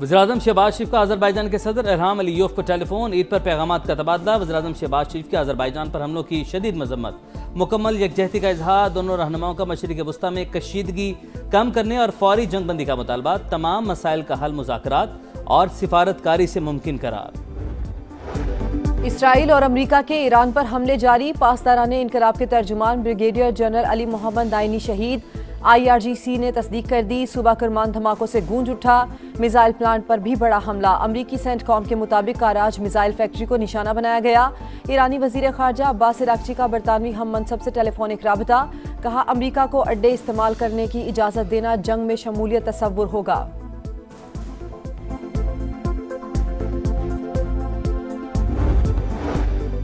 वज़ीर-ए-आज़म शहबाज शरीफ का अज़रबैजान के सदर इल्हाम अलीयोव को टेलीफोन। ईद पर पैगामात का तबादला। वज़ीर-ए-आज़म शहबाज शरीफ के अज़रबैजान पर हमलों की शदीद मजम्मत, मुकम्मल यकजहती का इजहार। दोनों रहनुमाओं का मशरिक़ वस्ता में कशीदगी कम करने और फौरी जंगबंदी का मुतालबा। तमाम मसाइल का हल मुज़ाकरात और सिफारतकारी से मुमकिन करार। इसराइल और अमरीका के ईरान पर हमले जारी। पासदाराने इनकलाब के तर्जुमान ब्रिगेडियर जनरल अली मोहम्मद दाइनी शहीद। IRGC ने तस्दीक कर दी। सूबा करमान धमाकों से गूंज उठा। मिसाइल प्लांट पर भी बड़ा हमला। अमरीकी सेंटकॉम के मुताबिक काराज मिसाइल फैक्ट्री को निशाना बनाया गया। ईरानी वजीर खारजा अब्बास इराक्ची का बरतानवी हम मनसब से टेलीफोनिक राबता। कहा, अमरीका को अड्डे इस्तेमाल करने की इजाजत देना जंग में शमूलियत तस्वुर होगा।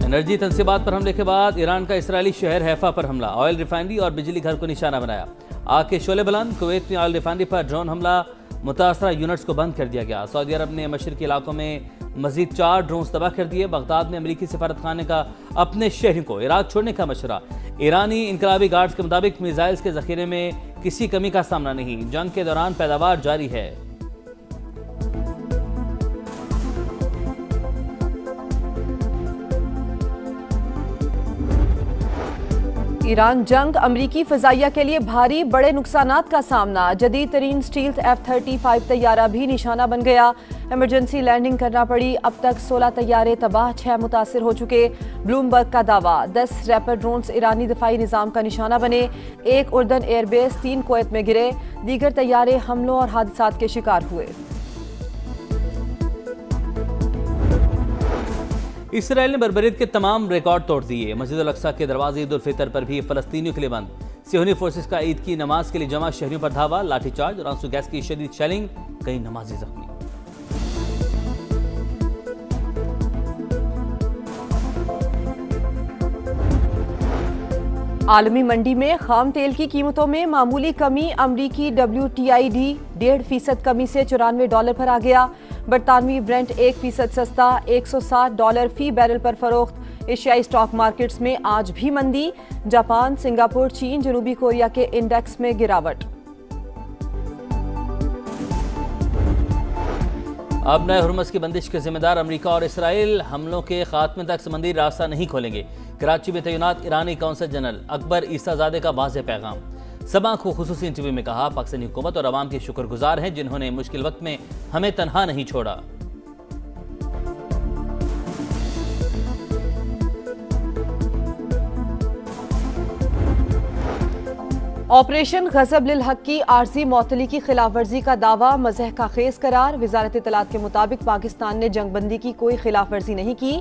एनर्जी तनसीबात पर हमले के बाद ईरान का इसराइली शहर हैफा पर हमला। ऑयल रिफाइनरी और बिजली घर को निशाना बनाया। आग के शोले बुलंद। कुवैत में ऑयल रिफाइनरी पर ड्रोन हमला। मुतासरा यूनिट्स को बंद कर दिया गया। सऊदी अरब ने मशरकी इलाकों में मजीद 4 ड्रोन तबाह कर दिए। बगदाद में अमरीकी सफारत खाने का अपने शहरों को इराक छोड़ने का मशवरा। ईरानी इनकलाबी गार्ड्स के मुताबिक मिसाइल्स के जखीरे में किसी कमी का सामना नहीं। जंग के दौरान पैदावार जारी है। ईरान जंग, अमरीकी फजाइया के लिए भारी बड़े नुकसानात का सामना। जदीद तरीन स्टील्थ F-35 तैयारा भी निशाना बन गया। इमरजेंसी लैंडिंग करना पड़ी। अब तक 16 तैयारे तबाह, 6 मुतासिर हो चुके। ब्लूमबर्ग का दावा। 10 रैपिड ड्रोन्स ईरानी दिफाई निज़ाम का निशाना बने। 1 उर्दन एयरबेस, 3 कुवैत में गिरे। दीगर तैयारे हमलों और हादसात के शिकार हुए। इसराइल ने बरबरीत के तमाम रिकॉर्ड तोड़ दिए। मस्जिद अल अक्सा के दरवाजे ईद उल फितर पर भी फलस्तीनियों के लिए बंद। सियोनी फोर्सेस का ईद की नमाज के लिए जमा शहरियों पर धावा। लाठीचार्ज और आंसू गैस की शदीद शेलिंग। कई नमाजी जख्मी। आलमी मंडी में खाम तेल की कीमतों में मामूली कमी। अमरीकी WTID 1.5% कमी से $94 पर आ गया। बरतानवी ब्रेंट 1% सस्ता, $160 फी बैरल पर फरोख्त। एशियाई स्टॉक मार्केट्स में आज भी मंदी। जापान, सिंगापुर, चीन, जनूबी कोरिया के इंडेक्स में गिरावट। अब नए हुर्मुज़ की बंदिश के जिम्मेदार अमरीका और इसराइल हमलों के खात्मे तक समंदरी रास्ता नहीं खोलेंगे। कराची में तैनात ईरानी कौंसल जनरल अकबर ईसाजादे का वाज़ेह पैगाम। सबा को खुसूसी इंटरव्यू में कहा, पाकिस्तानी हुकूमत और अवाम के शुक्रगुजार हैं जिन्होंने मुश्किल वक्त में हमें तनहा नहीं छोड़ा। ऑपरेशन गजब लिल हक की आर्जी मौतली की खिलाफ वर्जी का दावा मज़ह का खेज करार। वजारत इत्तलात के मुताबिक पाकिस्तान ने जंगबंदी की कोई खिलाफ वर्जी नहीं की।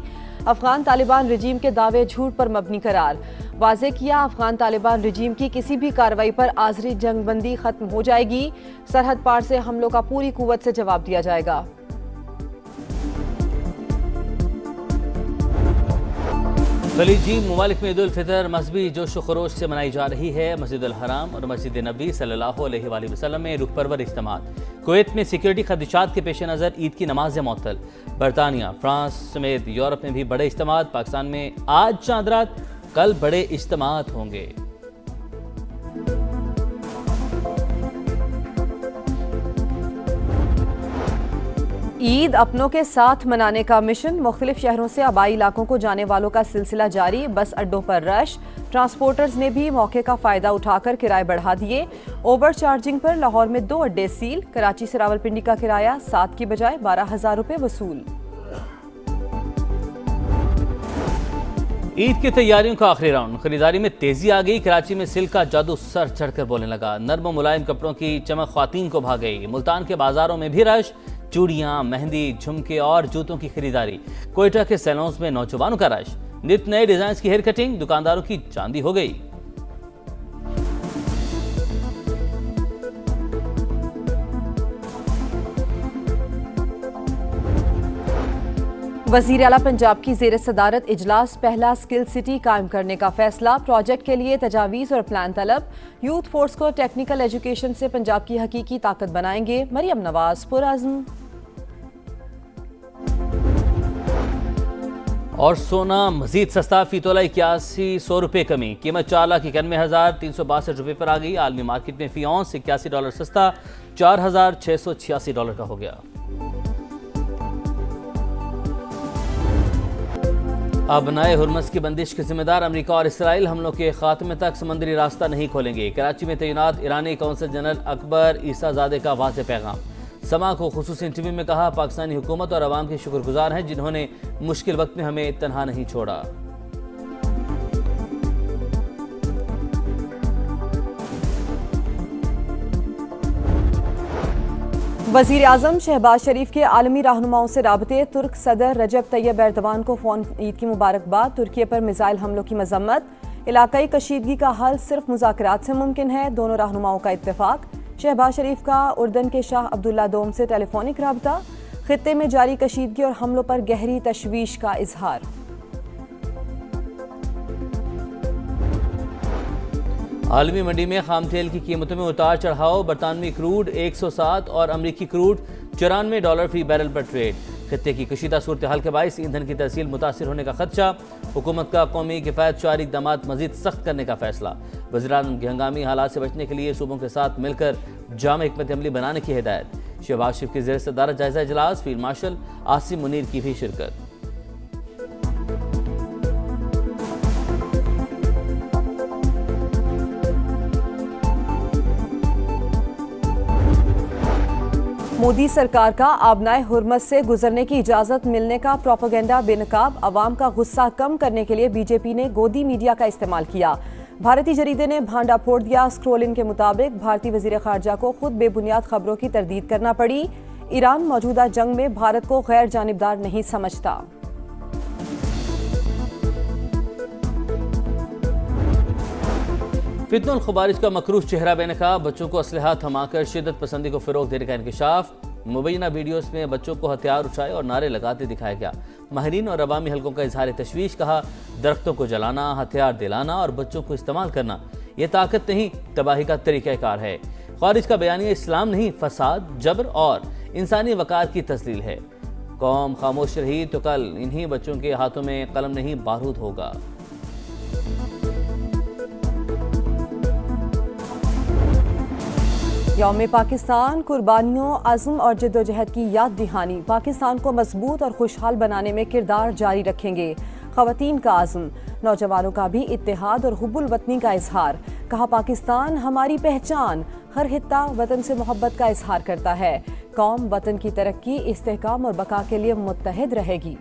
अफगान तालिबान रजीम के दावे झूठ पर मबनी करार। वाज़ेह किया, अफगान तालिबान रजीम की किसी भी कार्रवाई पर आर्जी जंगबंदी खत्म हो जाएगी। सरहद पार से हमलों का पूरी कुव्वत से जवाब दिया जाएगा। खलीजी ममालिक में ईद उल फितर मजहबी जोश व खरोश से मनाई जा रही है। मस्जिद अल हराम और मस्जिद नबी सल्लल्लाहु अलैहि वसल्लम में रुख परवर इज्तिमात। कुवैत में सिक्योरिटी खदशात के पेश नज़र ईद की नमाज मुअत्तल। बरतानिया, फ्रांस समेत यूरोप में भी बड़े इज्तिमात। पाकिस्तान में आज चांद रात, कल बड़े इज्तिमात होंगे। ईद अपनों के साथ मनाने का मिशन। मुख्तलिफ शहरों से आबाई इलाकों को जाने वालों का सिलसिला जारी। बस अड्डों पर रश। ट्रांसपोर्टर्स ने भी मौके का फायदा उठाकर किराए बढ़ा दिए। ओवर चार्जिंग पर लाहौर में 2 अड्डे सील। कराची से रावलपिंडी का किराया 7 की बजाय 12,000 रुपए वसूल। ईद की तैयारियों का आखिरी राउंड। खरीदारी में तेजी आ गई। कराची में सिल्क का जादू सर चढ़कर बोलने लगा। नर्म व मुलायम कपड़ों की चमक ख्वातीन को भा गई। मुल्तान के बाजारों में भी रश। चूड़ियां, मेहंदी, झुमके और जूतों की खरीदारी। कोयटा के सैलून्स में नौजवानों का रश। नित नए डिजाइन की हेयर कटिंग। दुकानदारों की चांदी हो गई। वज़ीर आला पंजाब की ज़ेर सदारत इजलास। पहला स्किल सिटी कायम करने का फैसला। प्रोजेक्ट के लिए तजावीज़ और प्लान तलब। यूथ फोर्स को टेक्निकल एजुकेशन से पंजाब की हकीकी ताकत बनाएंगे। मरियम नवाज पुरअज़्म। और सोना मजीद सस्ता। फी तोला 8100 रुपये कमी। कीमत 4,91,362 पर आ गई। आलमी मार्केट में फी औंस $81 सस्ता $4,686 का हो गया। अब नए हुर्मस की बंदिश के जिम्मेदार अमेरिका और इसराइल हमलों के खात्मे तक समुद्री रास्ता नहीं खोलेंगे। कराची में तैनात ईरानी कौंसल जनरल अकबर ईसाजादे का वाज़ेह पैगाम। समा को खुसूसी इंटरव्यू में कहा, पाकिस्तानी हुकूमत और अवाम के शुक्रगुजार हैं जिन्होंने मुश्किल वक्त में हमें तन्हा नहीं छोड़ा। वज़ीर आज़म शहबाज शरीफ के आलमी रहनुमाओं से राबते। तुर्क सदर रजब तैयब एर्दवान को फ़ोन ईद की मुबारकबाद। तुर्की पर मिसाइल हमलों की मजम्मत। इलाकाई कशीदगी का हल सिर्फ मुज़ाकरात से मुमकिन है, दोनों रहनुमाओं का इत्तेफाक। शहबाज शरीफ का उर्दन के शाह अब्दुल्ला दोम से टेलीफोनिक राबता। खित्ते में जारी कशीदगी और हमलों पर गहरी तशवीश का इजहार। आलमी मंडी में खाम तेल की कीमतों में उतार चढ़ाव। बरतानवी क्रूड 107 और अमरीकी क्रूड $94 फी बैरल पर ट्रेड। खित्ते की कशीदा सूरत हाल के बायस ईंधन की तहसील मुतासिर होने का खदशा। हुकूमत का कौमी किफायत शारी इक़दामात मजीद सख्त करने का फैसला। वज़ीर-ए-आज़म की हंगामी हालात से बचने के लिए सूबों के साथ मिलकर जाम हिकमत अमली बनाने की हिदायत। शहबाज शरीफ की ज़ेर सदारत जायजा इजलास। फील्ड मार्शल आसिम मुनीर की भी शिरकत। मोदी सरकार का आबनाए हुर्मस से गुजरने की इजाजत मिलने का प्रोपेगेंडा बेनकाब। अवाम का गुस्सा कम करने के लिए बीजेपी ने गोदी मीडिया का इस्तेमाल किया। भारतीय जरीदे ने भांडा फोड़ दिया। स्क्रोलिन के मुताबिक भारतीय वजीर खारजा को खुद बेबुनियाद खबरों की तरदीद करना पड़ी। ईरान मौजूदा जंग में भारत को गैर जानिबदार नहीं समझता। फितनुल खबारिज का मकरूह चेहरा बेनकाब। बच्चों को असलहा थमाकर शिद्दत पसंदी को फिरोग देने का इंकशाफ। मुबैना वीडियोस में बच्चों को हथियार उठाए और नारे लगाते दिखाया गया। माहिरीन और अवामी हलकों का इजहार तशवीश। कहा, दरख्तों को जलाना, हथियार दिलाना और बच्चों को इस्तेमाल करना यह ताकत नहीं, तबाही का तरीक़ाकार है। खारिज का बयानिया इस्लाम नहीं, फसाद, जबर और इंसानी वक़ार की तस्लील है। कौम खामोश रही तो कल इन्हीं बच्चों के हाथों में कलम नहीं बारूद होगा। यौम पाकिस्तान कुर्बानियों, अज़्म और जद्दोजहद की याद दहानी। पाकिस्तान को मजबूत और खुशहाल बनाने में किरदार जारी रखेंगे। ख़वातीन का अज़्म, नौजवानों का भी इत्तेहाद और हुब्बुल वतनी का इजहार। कहा, पाकिस्तान हमारी पहचान। हर हित्ता वतन से मोहब्बत का इजहार करता है। कौम वतन की तरक्की, इस्तेहकाम और बका के लिए मुत्तहिद रहेगी।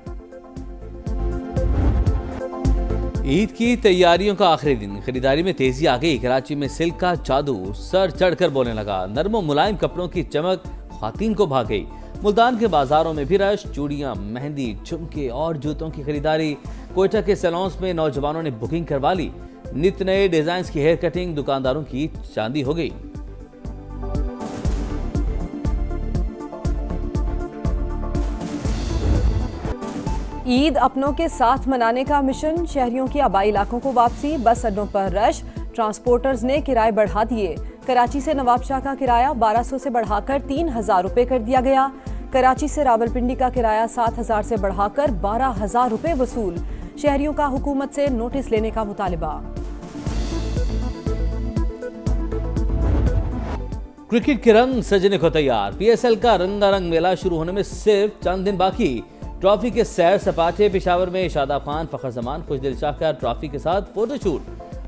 ईद की तैयारियों का आखिरी दिन। खरीदारी में तेजी आ गई। कराची में सिल्क का जादू सर चढ़कर बोलने लगा। नरम मुलायम कपड़ों की चमक ख्वातीन को भा गई। मुल्तान के बाजारों में भी रश। चूड़ियां, मेहंदी, झुमके और जूतों की खरीदारी। कोयटा के सैलून्स में नौजवानों ने बुकिंग करवा ली। नित नए डिजाइन की हेयर कटिंग दुकानदारों की चांदी हो गई। ईद अपनों के साथ मनाने का मिशन। शहरियों की आबाई इलाकों को वापसी। बस अड्डों पर रश। ट्रांसपोर्टर्स ने किराए बढ़ा दिए। कराची से नवाबशाह का किराया 1200 से बढ़ाकर 3000 रुपए कर दिया गया। कराची से रावलपिंडी का किराया 7000 से बढ़ाकर 12000 रुपए वसूल। शहरियों का हुकूमत से नोटिस लेने का मुतालिबा। क्रिकेट के रंग सजने को तैयार। PSL का रंगारंग मेला शुरू होने में सिर्फ चंद दिन बाकी। ट्रॉफी के सैर सपाटे। पेशावर में शादाब खान, फखर जमान, खुशदिल शाह का ट्रॉफी के साथ फोटोशूट।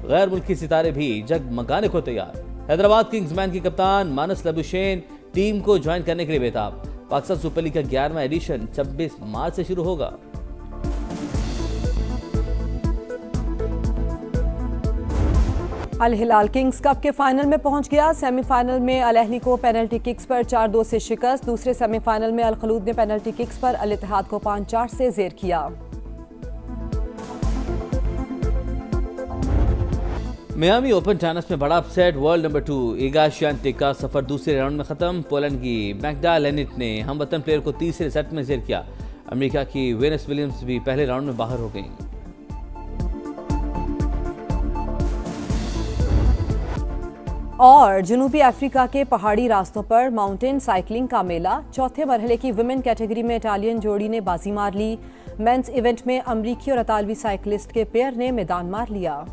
गैर मुल्की सितारे भी जगमगाने को तैयार। हैदराबाद किंग्समैन की कप्तान मानस लबुशेन टीम को ज्वाइन करने के लिए बेताब। पाकिस्तान सुपर लीग का 11वां एडिशन 26 मार्च से शुरू होगा। अल हिलाल किंग्स कप के फाइनल में पहुंच गया। सेमीफाइनल में अल अहली को पेनल्टी किक्स पर 4-2 से शिकस्त। दूसरे सेमीफाइनल में अल खलूद ने पेनल्टी किक्स पर अल इत्तेहाद को 5-4 से जेर किया। मियामी ओपन टेनिस में बड़ा अपसेट। वर्ल्ड नंबर 2 इगा श्वांतेक का सफर दूसरे राउंड में खत्म। पोलैंड की मैग्दा लेनिट ने हमवतन प्लेयर को तीसरे सेट में जेर किया। अमेरिका की वेनस विलियम्स भी पहले राउंड में बाहर हो गई। और जनूबी अफ्रीका के पहाड़ी रास्तों पर माउंटेन साइकिलिंग का मेला। चौथे मरहले की वुमेन कैटेगरी में इटालियन जोड़ी ने बाजी मार ली। मेंस इवेंट में अमरीकी और अतालवी साइकिलिस्ट के पेयर ने मैदान मार लिया।